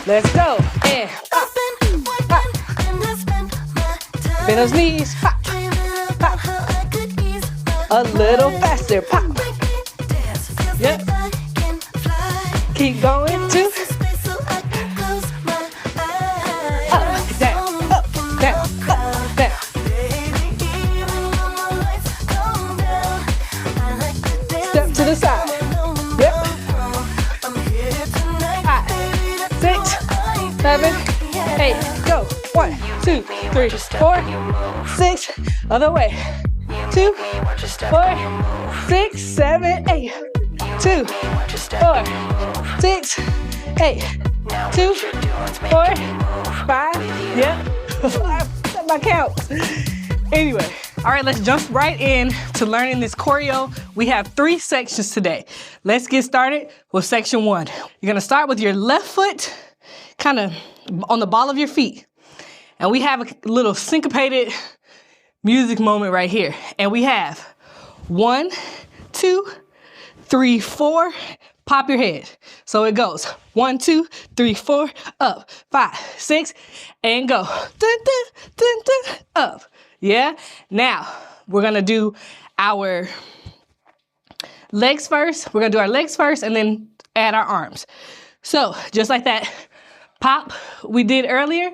Let's go. And pop, pop. Bend those knees. Pop, pop. A little faster. Pop. Yep. Keep going. 2. Up, down, up, down, up, down. Step to the side. Yep. 5, 6, 7, 8. Go. 1, 2, 3, 4, 6. Other way. 2, 4, 6, 7, 8. 2, 4, 6, 8. 2, 4, 5. Yep. I set my count. Anyway. All right, let's jump right in to learning this choreo. We have 3 sections today. Let's get started with section 1. You're gonna start with your left foot kind of on the ball of your feet. And we have a little syncopated music moment right here. And we have 1, 2, 3, 4. Pop your head. So it goes 1, 2, 3, 4, up, 5, 6, and go. Dun, dun, dun, dun, up. Yeah? Now, we're gonna do our legs first. We're gonna do our legs first and then add our arms. So, just like that pop we did earlier,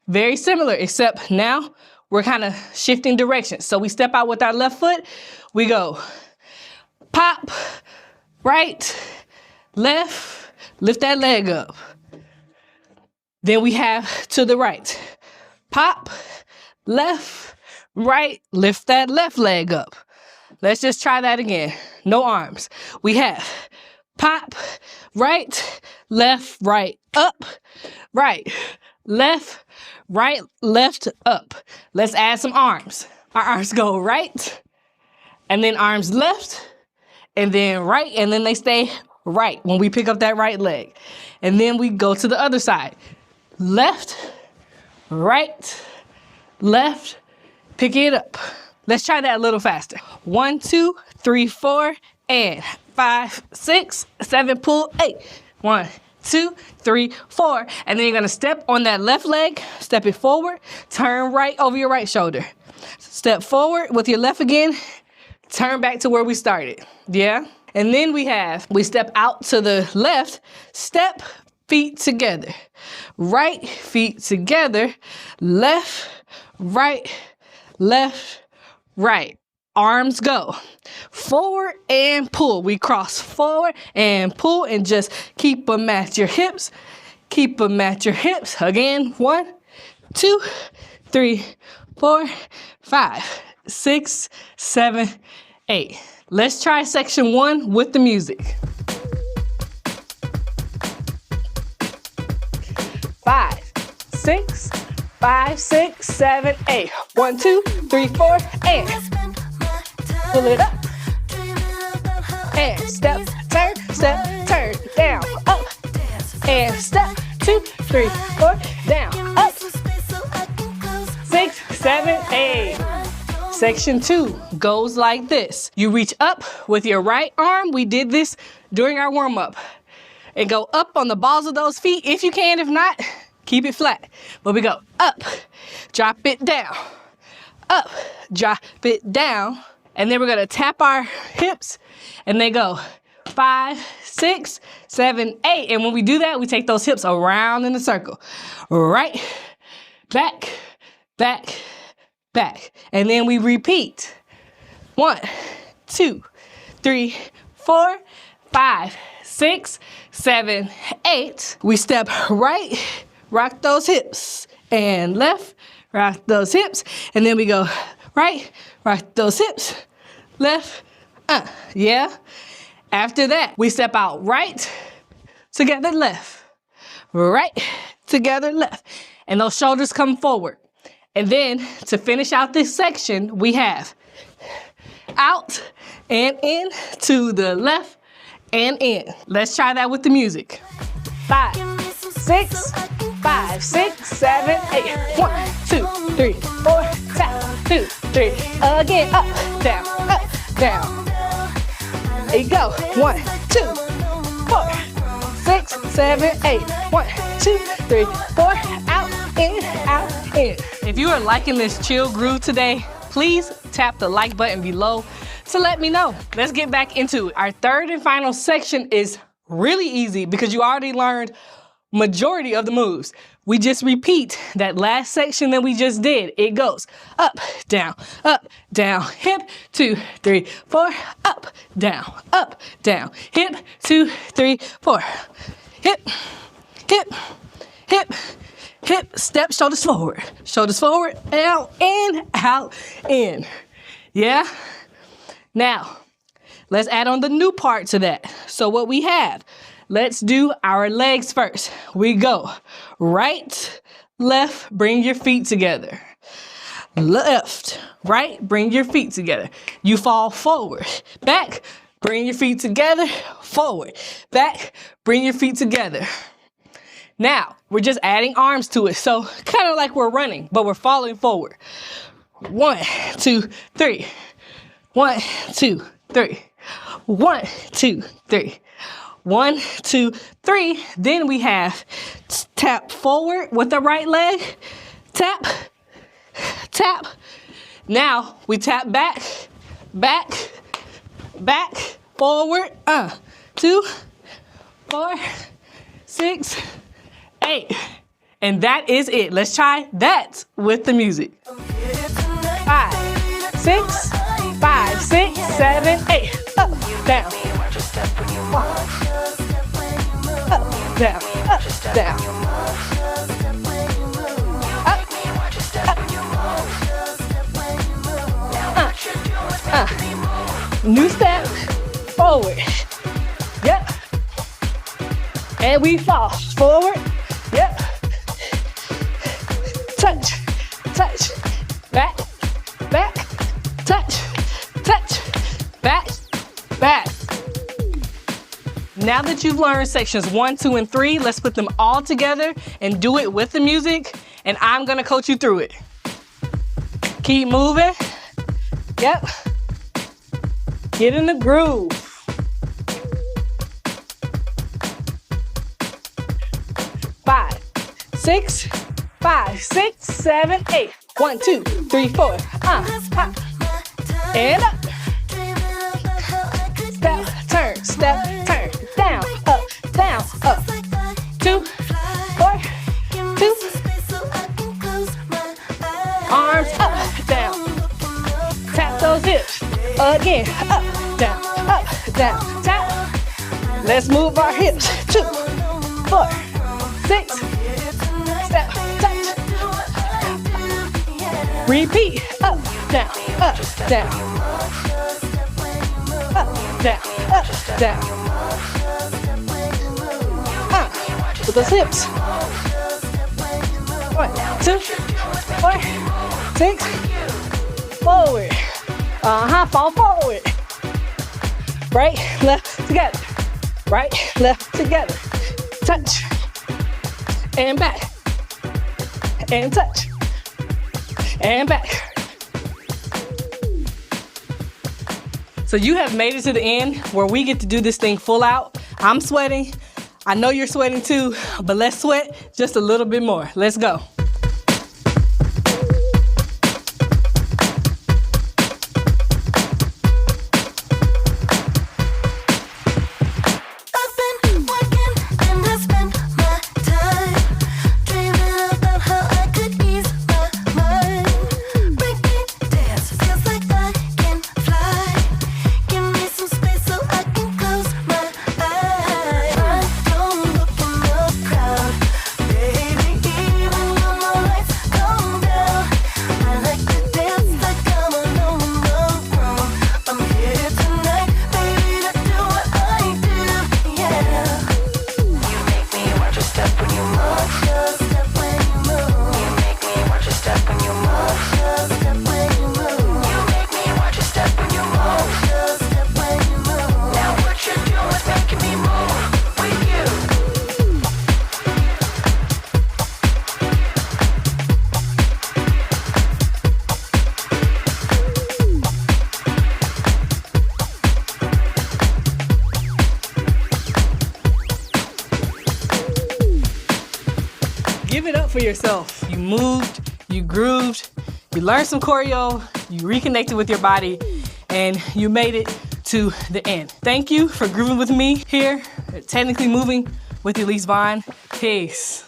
very similar, except now we're kind of shifting directions. So we step out with our left foot, we go pop, right, left, lift that leg up. Then we have to the right, pop, left, right, lift that left leg up. Let's just try that again. No arms. We have pop, right, left, right, up, right, left, up. Let's add some arms. Our arms go right, and then arms left, and then right, and then they stay right when we pick up that right leg. And then we go to the other side. Left, right, left, pick it up. Let's try that a little faster. 1, 2, 3, 4, and 5, 6, 7, pull, 8. 1, 2, 3, 4. And then you're gonna step on that left leg, step it forward, turn right over your right shoulder. Step forward with your left again, turn back to where we started, yeah? And then we step out to the left, step, feet together. Right, feet together, left, right, arms go. Forward and pull. We cross forward and pull and just keep them at your hips. Keep them at your hips. Again, 1, 2, 3, 4, 5, 6, 7, 8. Let's try section 1 with the music. 5, 6, 5, 6, 7, 8. 1, 2, 3, 4, and pull it up. And step, turn, down, up. And step, 2, 3, 4, down, up. 6, 7, 8. Section 2 goes like this. You reach up with your right arm. We did this during our warm-up. And go up on the balls of those feet if you can. If not, keep it flat. But we go up, drop it down, up, drop it down. And then we're gonna tap our hips and they go 5, 6, 7, 8. And when we do that, we take those hips around in a circle. Right, back, back, back. And then we repeat. 1, 2, 3, 4, 5, 6, 7, 8. We step right, rock those hips, and left, rock those hips, and then we go right, rock those hips, left, yeah. After that, we step out right, together, left, right, together, left, and those shoulders come forward. And then to finish out this section, we have out and in, to the left and in. Let's try that with the music. 5, 6, 5, 6, 7, 8. 1, 2, 3, 4, tap, 2, 3. Again, up, down. There you go. 1, 2, 4, 6, 7, 8. 1, 2, 3, 4. Out, in, out, in. If you are liking this chill groove today, please tap the like button below to let me know. Let's get back into it. Our third and final section is really easy because you already learned majority of the moves. We just repeat that last section that we just did. It goes up, down, hip, 2, 3, 4, up, down, hip, 2, 3, 4, hip, hip, hip, hip, step, shoulders forward, out, in. Yeah? Now, let's add on the new part to that. So what we have, let's do our legs first. We go right, left, bring your feet together. Left, right, bring your feet together. You fall forward, back, bring your feet together, forward, back, bring your feet together. Now, we're just adding arms to it. So kind of like we're running, but we're falling forward. 1, 2, 3. 1, 2, 3. 1, 2, 3. 1, 2, 3. Then we have tap forward with the right leg. Tap, tap. Now we tap back, back, back, forward. 2, 4, 6, 8. And that is it. Let's try that with the music. 5, 6, 5, 6, 7, 8. Up, down. Up, down, up, down. New step, forward. Yep. And we fall forward. Yep. Touch, touch, back, back, touch, touch, back, back. Now that you've learned sections 1, 2, and 3, let's put them all together and do it with the music, and I'm gonna coach you through it. Keep moving. Yep. Get in the groove. 5, 6, 5, 6, 7, 8. 1, 2, 3, 4. Hop. And up. Step, turn. Down, up, up. 2, 4, 2. Arms up, down. Tap those hips. Again, up, down, tap. Let's move our hips. 2, 4, 6. Step, touch. Repeat. Up, down, down. Up, down. With those hips. 1, 2, 4, 6. Forward. Fall forward. Right, left, together. Right, left, together. Touch. And back. And touch. And back. So you have made it to the end where we get to do this thing full out. I'm sweating. I know you're sweating too, but let's sweat just a little bit more. Let's go. Give it up for yourself. You moved, you grooved, you learned some choreo, you reconnected with your body, and you made it to the end. Thank you for grooving with me here at Technically Moving with Elyse Vonne. Peace.